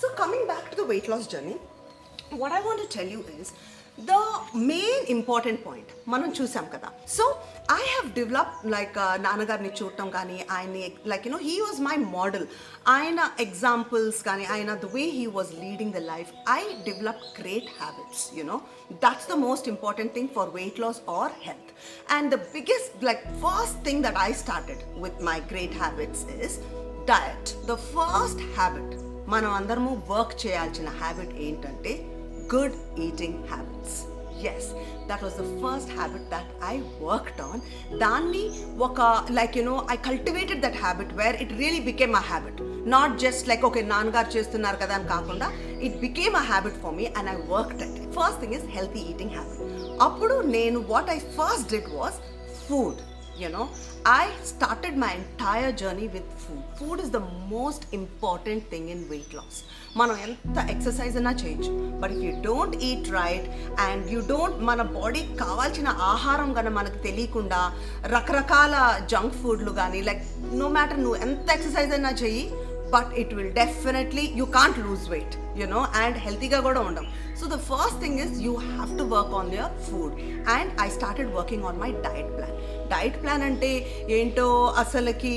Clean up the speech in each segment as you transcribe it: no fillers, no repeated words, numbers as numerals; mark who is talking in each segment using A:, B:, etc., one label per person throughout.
A: So coming back to the weight loss journey, what I want to tell you is the main important point మనం చూసాం కదా. So I have develop like నాన్నగారిని చూడటం కానీ ఆయన్ని like he was my model. ఆయన examples కానీ ఆయన the way he was leading the life, I develop great habits. That's the most important thing for weight loss or health. And the biggest first thing that I started with my great habits is diet. The first habit మనం అందరము work చేయాల్సిన habit ఏంటంటే good eating habits. Yes, that was the first habit that I worked on. Danni oka I cultivated that habit where it really became a habit, not just like okay naanagaru chestunnaru kada ani kaakunda, it became a habit for me and I worked at it. First thing is healthy eating habit. Appudu nenu what I first did was food. I started my entire journey with food. Food is the most important thing in weight loss. మనం ఎంత exercise అయినా చేయొచ్చు, but if you don't eat right and you don't మన బాడీకి కావాల్సిన ఆహారం కానీ మనకు తెలియకుండా రకరకాల జంక్ ఫుడ్లు కానీ నో మ్యాటర్ నువ్వు ఎంత ఎక్సర్సైజ్ అయినా చెయ్యి, but it will definitely you can't lose weight and హెల్తీగా కూడా ఉండం. So the first thing is you have to work on your food, and I started working on my diet plan. Diet plan అంటే ఏంటో అసలుకి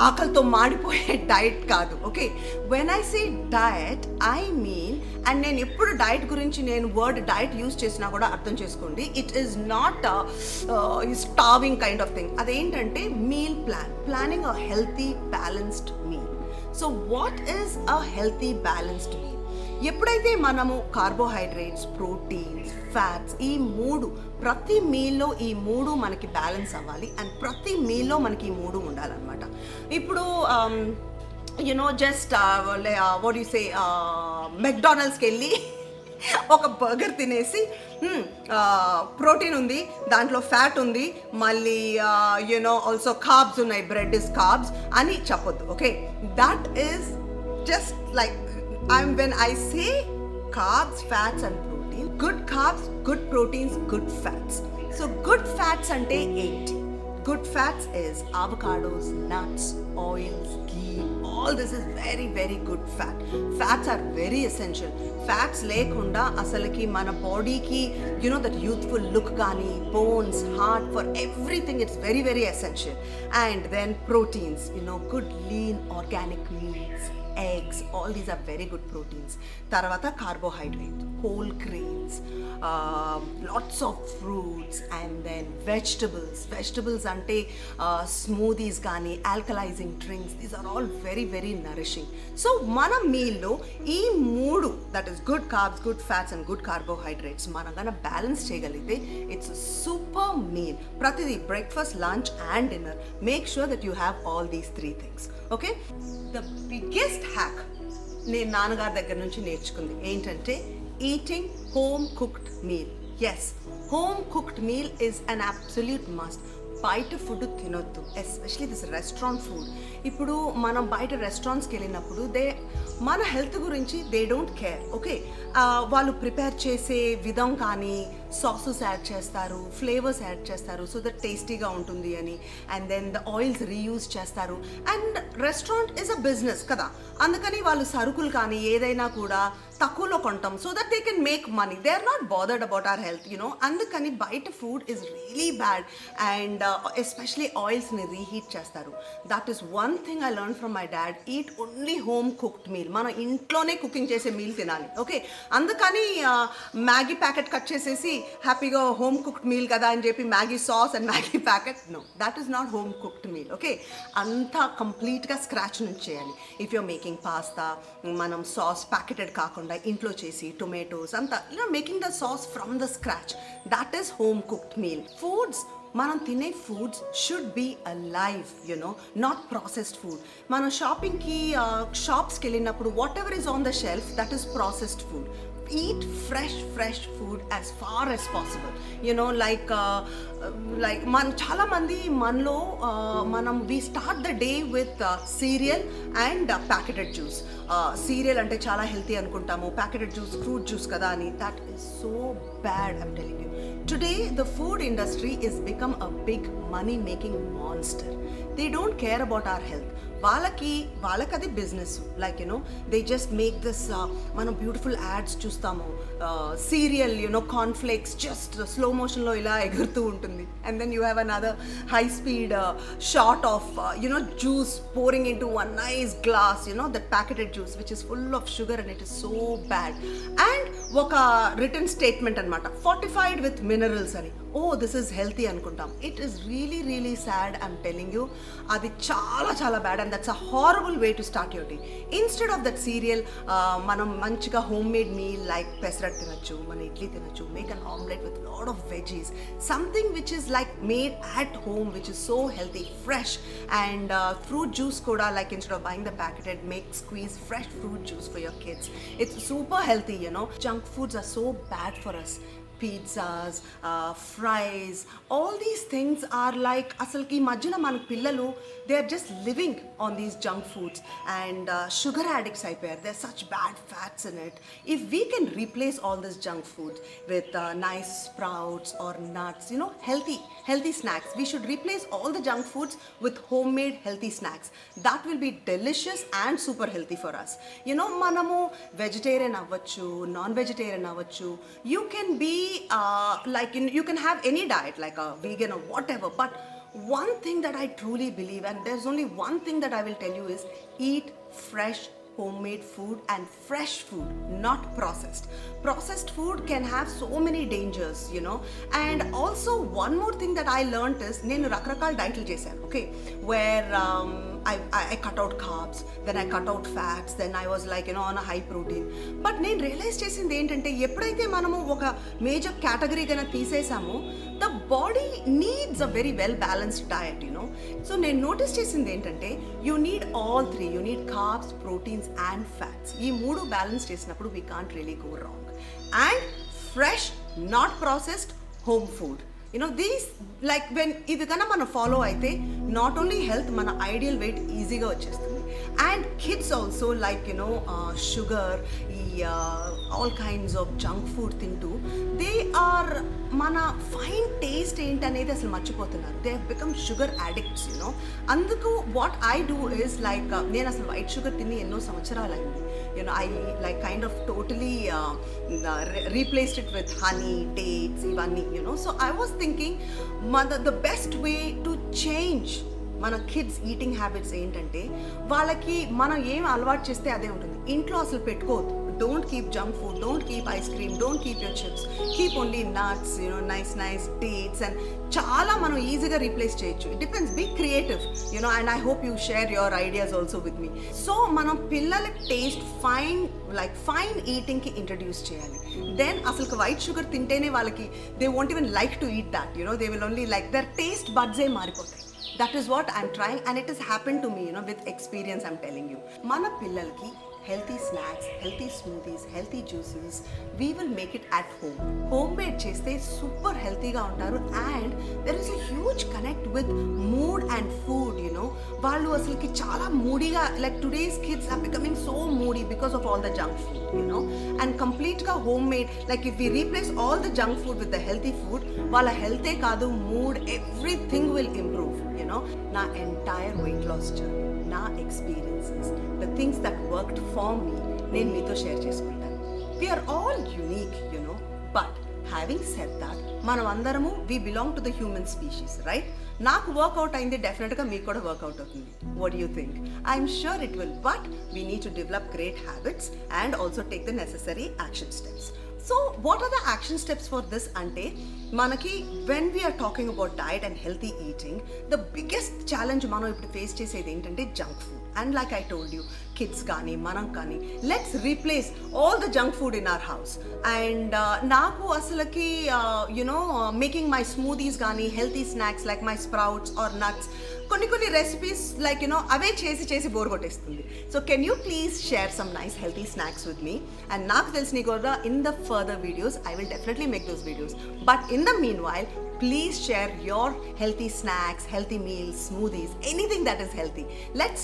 A: ఆకలితో మాడిపోయే diet కాదు. Okay, when I say diet I mean, and నేను ఎప్పుడు diet గురించి నేను word diet use చేసినా కూడా అర్థం చేసుకోండి, it is not starving kind of thing. అదేంటంటే meal planning a healthy balanced meal. So what is a healthy balanced meal? ఎప్పుడైతే మనము కార్బోహైడ్రేట్స్, ప్రోటీన్స్, ఫ్యాట్స్ ప్రతి మీల్లో ఈ మూడు మనకి బ్యాలెన్స్ అవ్వాలి, అండ్ ప్రతి మీల్లో మనకి ఈ మూడు ఉండాలన్నమాట. ఇప్పుడు జస్ట్ వాట్ యు సే మెక్డానల్డ్స్కి వెళ్ళి ఒక బర్గర్ తినేసి ప్రోటీన్ ఉంది, దాంట్లో ఫ్యాట్ ఉంది, మళ్ళీ ఆల్సో కార్బ్స్ ఉన్నాయి, బ్రెడ్ ఇస్ కార్బ్స్ అని చెప్పొద్దు. Okay, that is just like when I say carbs, fats and protein, good carbs, good proteins, good fats. So good fats ante ఏంటి? Good fats is avocados, nuts, oils, ghee. All this is very very good fat. Fats are very essential. Fats lekunda asalaki mana body ki that youthful look gaani, bones, heart, for everything it's very very essential. And then proteins, good lean organic meats, eggs, all these are very good proteins. Tarvata carbohydrate, whole grains, lots of fruits, and then vegetables ante smoothies gaani, alkalizing drinks, these are all very very nourishing. So mana meal lo ee moodu, that is good carbs, good fats and good carbohydrates, mana gana balance cheyagalite, it's a super meal. Pratidi breakfast, lunch and dinner, make sure that you have all these three things. Okay, the biggest hack నేను నాన్నగారి దగ్గర నుంచి నేర్చుకుంది ఏంటంటే eating home cooked meal. Yes, home cooked meal is an absolute must. బయట food తినొద్దు, especially this restaurant food. ఇప్పుడు మనం బయట రెస్టారెంట్స్కి వెళ్ళినప్పుడు మన హెల్త్ గురించి దే డోంట్ కేర్. ఓకే, వాళ్ళు ప్రిపేర్ చేసే విధం కానీ సాసెస్ యాడ్ చేస్తారు, ఫ్లేవర్స్ యాడ్ చేస్తారు సో దట్ టేస్టీగా ఉంటుంది అని, and then the oils reuse చేస్తారు. And restaurant is a business కదా, అందుకని వాళ్ళు సరుకులు కానీ ఏదైనా కూడా తక్కువలో కొంటాం so that they can make money. They are not bothered about our health. అందుకని బయట food is really bad, and especially ఆయిల్స్ని రీహీట్ చేస్తారు. That is one thing I learn from my dad, eat only home cooked meal. మన ఇంట్లోనే cooking చేసే meal తినాలి. Okay, అందుకని Maggi packet cut చేసేసి హ్యాపీగా హోమ్ కుక్డ్ మీల్ కదా అని చెప్పి Maggi sauce and Maggi packet, no, that is not home cooked meal. Okay, అంతా కంప్లీట్గా స్క్రాచ్ నుంచి చేయాలి. ఇఫ్ యూర్ మేకింగ్ పాస్తా, మనం సాస్ ప్యాకెటెడ్ కాకుండా ఇంట్లో చేసి టొమాటోస్ అంతా making the sauce from the scratch, that is home cooked meal. Foods, మనం తినే foods should be alive, not processed food. మనం షాప్స్కి వెళ్ళినప్పుడు whatever is on the shelf that is processed food. Eat fresh food as far as possible. చాలా మంది మనలో మనం we start the day with cereal and packet juice. Cereal అంటే చాలా healthy అనుకుంటాము, ప్యాకెటెడ్ జ్యూస్ ఫ్రూట్ జ్యూస్ కదా అని. That is so bad, I'm telling you. Today the food industry is become a big money making monster. They don't care about our health. వాళ్ళకి అది business. Like they just make this, మనం beautiful ads చూస్తాము, cereal cornflakes just slow మోషన్లో ఇలా ఎగురుతూ ఉంటుంది, and then you have another high speed shot of juice pouring into one nice glass, that packeted juice which is full of sugar and it is so bad. And ఒక written statement అనమాట, fortified with minerals అని. Oh, this is healthy అనుకుంటాం. It is really really sad, I'm telling you. అది చాలా చాలా bad, and that's a horrible way to start your day. Instead of that serial మనం మంచిగా home made meal like pesarattu తినచ్చు, మన ఇడ్లీ తినచ్చు, make an omelette with lot of veggies, something which is like made at home which is so healthy, fresh. And fruit juice కూడా, like instead of buying the packeted, make squeeze fresh fruit juice for your kids. It's super healthy. Junk foods are so bad for us. Pizzas, fries, all these things are like, asalki madhyana మన పిల్లలు, they are just living on these junk foods, and sugar addicts అయిపోయారు. There's such bad fats in it. If we can replace all this junk food with nice sprouts or nuts, healthy snacks, we should replace all the junk foods with homemade healthy snacks. That will be delicious and super healthy for us. మనము vegetarian అవ్వచ్చు, non vegetarian అవ్వచ్చు, you can be you can have any diet like a vegan or whatever, but one thing that I truly believe, and there's only one thing that I will tell you, is eat fresh homemade food, and fresh food, not processed food can have so many dangers. And also one more thing that I learned is, nenu rakrakal dietlu chesanu, okay, where I cut out carbs, then I cut out fats, then I was like on a high protein. But నేను realise చేసింది ఏంటంటే, ఎప్పుడైతే మనము ఒక major category కన్నా తీసేసామో, the body needs a very well balanced diet. So నేను notice చేసింది ఏంటంటే, you need all three. You need carbs, proteins and fats. ఈ మూడు బ్యాలెన్స్ చేసినప్పుడు we can't really go wrong. And fresh, not processed, home food. These, like when ఇది కన్నా మనం follow అయితే, నాట్ ఓన్లీ హెల్త్, మన ఐడియల్ వెయిట్ ఈజీగా వచ్చేస్తుంది. And kids also, like sugar, ఈ all kinds of junk food తింటూ, దే ఆర్ మన ఫైన్ టేస్ట్ ఏంటనేది అసలు మర్చిపోతున్నారు. They have become sugar addicts. అందుకు what I do is, like నేను అసలు వైట్ షుగర్ తిని ఎన్నో సంవత్సరాలు అయింది. I like kind of totally replaced it with honey, dates, ivanni. So I was thinking, the best way to change మన kids eating habits ఏంటంటే, వాళ్ళకి మనం ఏం అలవాటు చేస్తే అదే ఉంటుంది. ఇంట్లో అసలు పెట్టుకోవద్దు. Don't keep junk food, don't keep ice cream, don't keep your chips, keep only nuts, nice dates, and చాలా మనం ఈజీగా రీప్లేస్ చేయొచ్చు. It depends, be creative, and I hope you share your ideas also with me. So మనం పిల్లలకి taste fine ఈటింగ్కి introduce చేయాలి. Then అసలు white sugar తింటేనే వాళ్ళకి, they won't even like to eat that, they will only like, their taste buds ఏ మారిపోతాయి. That is what I'm trying, and it has happened to me, with experience, I'm telling you. మన పిల్లలకి healthy snacks, healthy smoothies, healthy juices, we will make it at home. Homemade cheste super healthy ga untaru, and there is a huge connect with mood and food. Vallu asalki chaala moody ga, like today's kids are becoming so moody because of all the junk food, and complete ga homemade, like if we replace all the junk food with the healthy food, wala health e kaadu, mood, everything will improve. Na entire weight loss journey, నా experiences, the things that worked for me, నేను మీతో share చేసుకుంటాను. We are all unique, but having said that, మనం అందరము we belong to the human species, right? నాకు work out అయింది, డెఫినెట్గా మీకు కూడా వర్కౌట్ అవుతుంది. What you think? I'm sure it will, but we need to develop great habits and also take the necessary action steps. So what are the action steps for this అంటే, మనకి when we are talking about diet and healthy eating, the biggest challenge మనం ఇప్పుడు face చేసేది ఏంటంటే junk food. And like I told you, kids కానీ మనం కానీ, let's replace all the junk food in our house. And నాకు అసలుకి మేకింగ్ మై స్మూదీస్ కానీ, healthy snacks like my sprouts or nuts, కొన్ని రెసిపీస్ లైక్ అవే చేసి బోర్ కొట్టేస్తుంది. So can you please share some nice healthy snacks with me? And నాకు తెలిసిన కూడా in the further videos I will definitely make those videos. But in the mean while, please share your healthy snacks, healthy meals, smoothies, anything that is healthy. Let's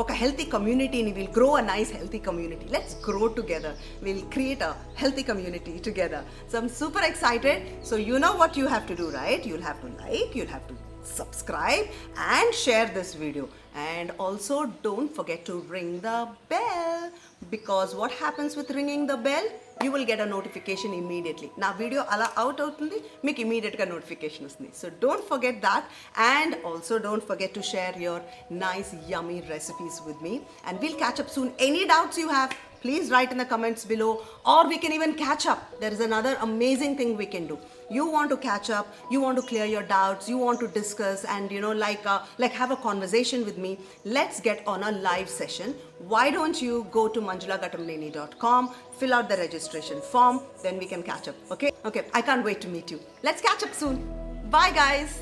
A: oka healthy community, and we'll grow a nice healthy community. Let's grow together. We'll create a healthy community together. So I'm super excited. So you know what you have to do, right? You'll have to like, you'll have to subscribe and share this video, and also don't forget to ring the bell, because what happens with ringing the bell, you will get a notification immediately. Na video ala out avutundi, meeku immediate ga notification vastundi. So don't forget that, and also don't forget to share your nice yummy recipes with me, and we'll catch up soon. Any doubts you have, please write in the comments below, or we can even catch up. There is another amazing thing we can do. You want to catch up, you want to clear your doubts, you want to discuss, and like have a conversation with me. Let's get on a live session. Why don't you go to manjulagattamneni.com, fill out the registration form, then we can catch up. Okay, I can't wait to meet you. Let's catch up soon. Bye guys.